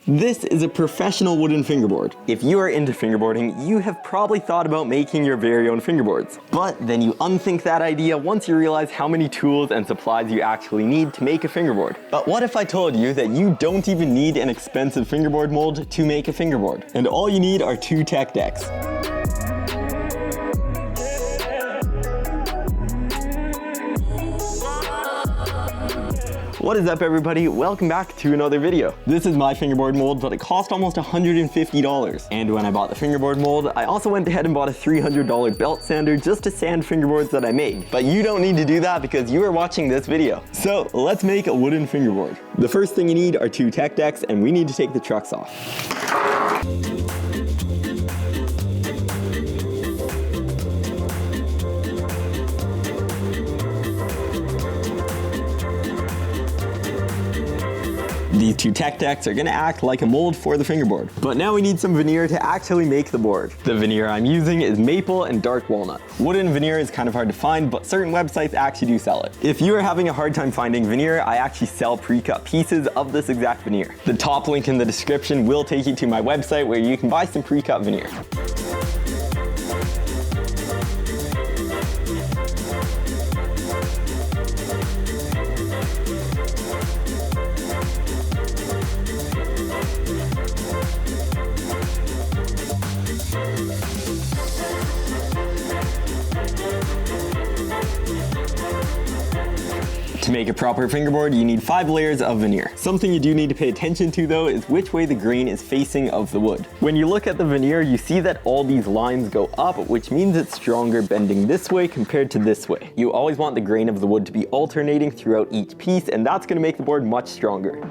This is a professional wooden fingerboard. If you are into fingerboarding, you have probably thought about making your very own fingerboards. But then you unthink that idea once you realize how many tools and supplies you actually need to make a fingerboard. But what if I told you that you don't even need an expensive fingerboard mold to make a fingerboard, and all you need are 2 tech decks? What is up, everybody? Welcome back to another video. This is my fingerboard mold, but it cost almost $150. And when I bought the fingerboard mold, I also went ahead and bought a $300 belt sander just to sand fingerboards that I made. But you don't need to do that because you are watching this video. So let's make a wooden fingerboard. The first thing you need are 2 tech decks, and we need to take the trucks off. These 2 tech decks are gonna act like a mold for the fingerboard. But now we need some veneer to actually make the board. The veneer I'm using is maple and dark walnut. Wooden veneer is kind of hard to find, but certain websites actually do sell it. If you are having a hard time finding veneer, I actually sell pre-cut pieces of this exact veneer. The top link in the description will take you to my website where you can buy some pre-cut veneer. To make a proper fingerboard, you need 5 layers of veneer. Something you do need to pay attention to though is which way the grain is facing of the wood. When you look at the veneer, you see that all these lines go up, which means it's stronger bending this way compared to this way. You always want the grain of the wood to be alternating throughout each piece, and that's going to make the board much stronger.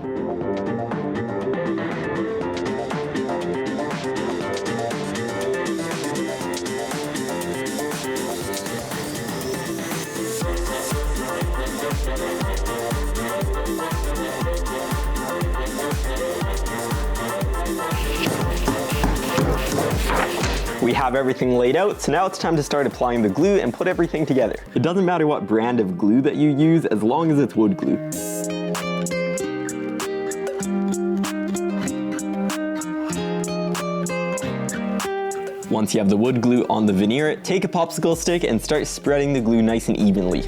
We have everything laid out, so now it's time to start applying the glue and put everything together. It doesn't matter what brand of glue that you use as long as it's wood glue. Once you have the wood glue on the veneer, take a popsicle stick and start spreading the glue nice and evenly.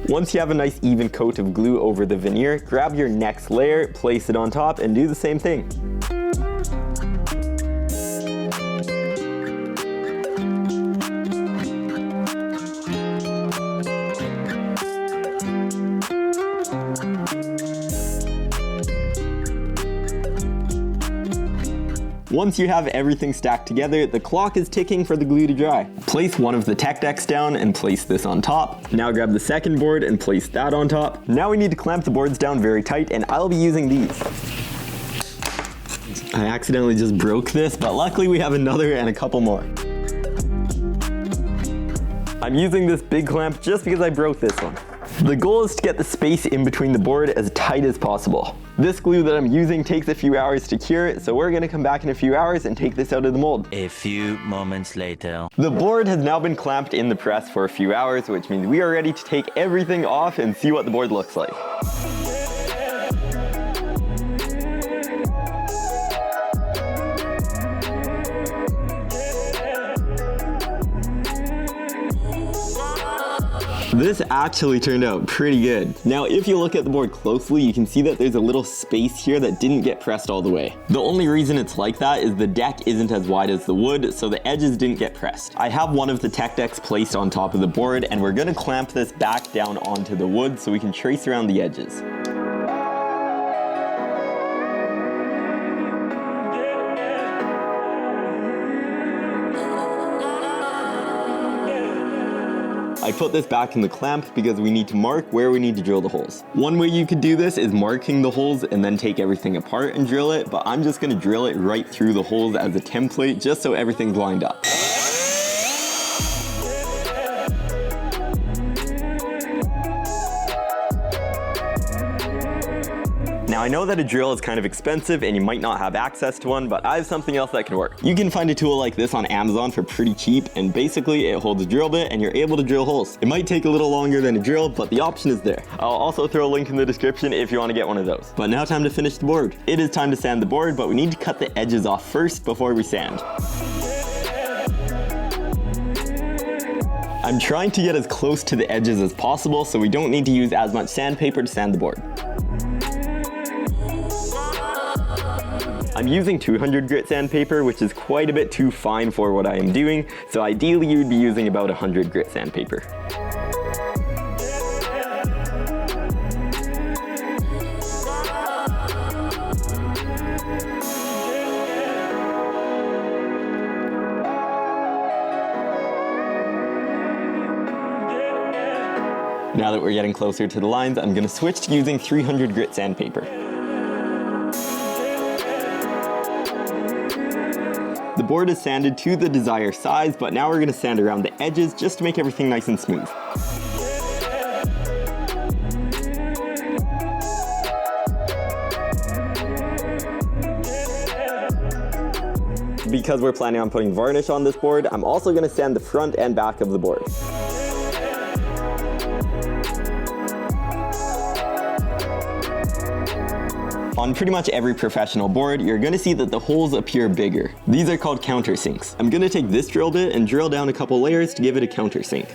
Once you have a nice even coat of glue over the veneer, grab your next layer, place it on top, and do the same thing. Once you have everything stacked together, the clock is ticking for the glue to dry. Place one of the tech decks down and place this on top. Now grab the second board and place that on top. Now we need to clamp the boards down very tight, and I'll be using these. I accidentally just broke this, but luckily we have another and a couple more. I'm using this big clamp just because I broke this one. The goal is to get the space in between the board as tight as possible. This glue that I'm using takes a few hours to cure, so we're gonna come back in a few hours and take this out of the mold. A few moments later. The board has now been clamped in the press for a few hours, which means we are ready to take everything off and see what the board looks like. This actually turned out pretty good. Now, if you look at the board closely, you can see that there's a little space here that didn't get pressed all the way. The only reason it's like that is the deck isn't as wide as the wood, so the edges didn't get pressed. I have one of the tech decks placed on top of the board, and we're gonna clamp this back down onto the wood so we can trace around the edges. I put this back in the clamp because we need to mark where we need to drill the holes. One way you could do this is marking the holes and then take everything apart and drill it, but I'm just gonna drill it right through the holes as a template just so everything's lined up. Now I know that a drill is kind of expensive and you might not have access to one, but I have something else that can work. You can find a tool like this on Amazon for pretty cheap, and basically it holds a drill bit and you're able to drill holes. It might take a little longer than a drill, but the option is there. I'll also throw a link in the description if you want to get one of those. But now time to finish the board. It is time to sand the board, but we need to cut the edges off first before we sand. I'm trying to get as close to the edges as possible so we don't need to use as much sandpaper to sand the board. I'm using 200 grit sandpaper, which is quite a bit too fine for what I am doing, so ideally you would be using about 100 grit sandpaper. Now that we're getting closer to the lines, I'm going to switch to using 300 grit sandpaper. The board is sanded to the desired size, but now we're going to sand around the edges just to make everything nice and smooth. Because we're planning on putting varnish on this board, I'm also going to sand the front and back of the board. On pretty much every professional board, you're going to see that the holes appear bigger. These are called countersinks. I'm going to take this drill bit and drill down a couple layers to give it a countersink.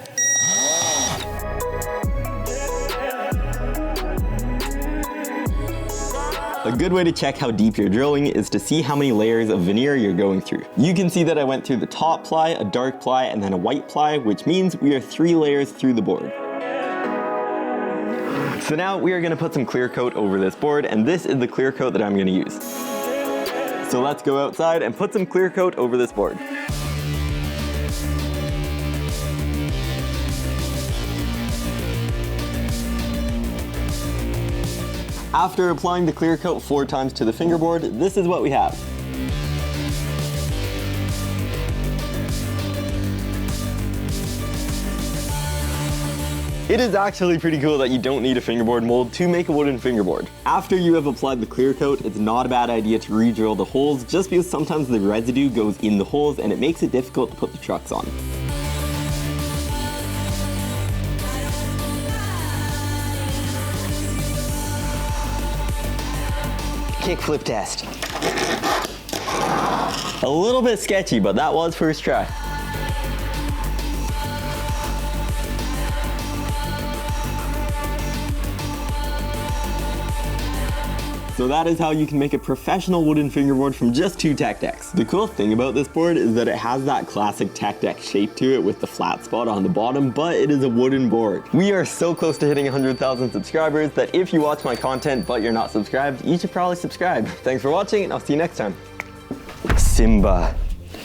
A good way to check how deep you're drilling is to see how many layers of veneer you're going through. You can see that I went through the top ply, a dark ply, and then a white ply, which means we are 3 layers through the board. So now we are going to put some clear coat over this board, and this is the clear coat that I'm going to use. So let's go outside and put some clear coat over this board. After applying the clear coat 4 times to the fingerboard, this is what we have. It is actually pretty cool that you don't need a fingerboard mold to make a wooden fingerboard. After you have applied the clear coat, it's not a bad idea to re-drill the holes just because sometimes the residue goes in the holes and it makes it difficult to put the trucks on. Kickflip test. A little bit sketchy, but that was first try. So that is how you can make a professional wooden fingerboard from just 2 tack decks. The cool thing about this board is that it has that classic tack deck shape to it with the flat spot on the bottom, but it is a wooden board. We are so close to hitting 100,000 subscribers that if you watch my content but you're not subscribed, you should probably subscribe. Thanks for watching and I'll see you next time. Simba,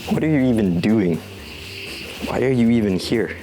what are you even doing? Why are you even here?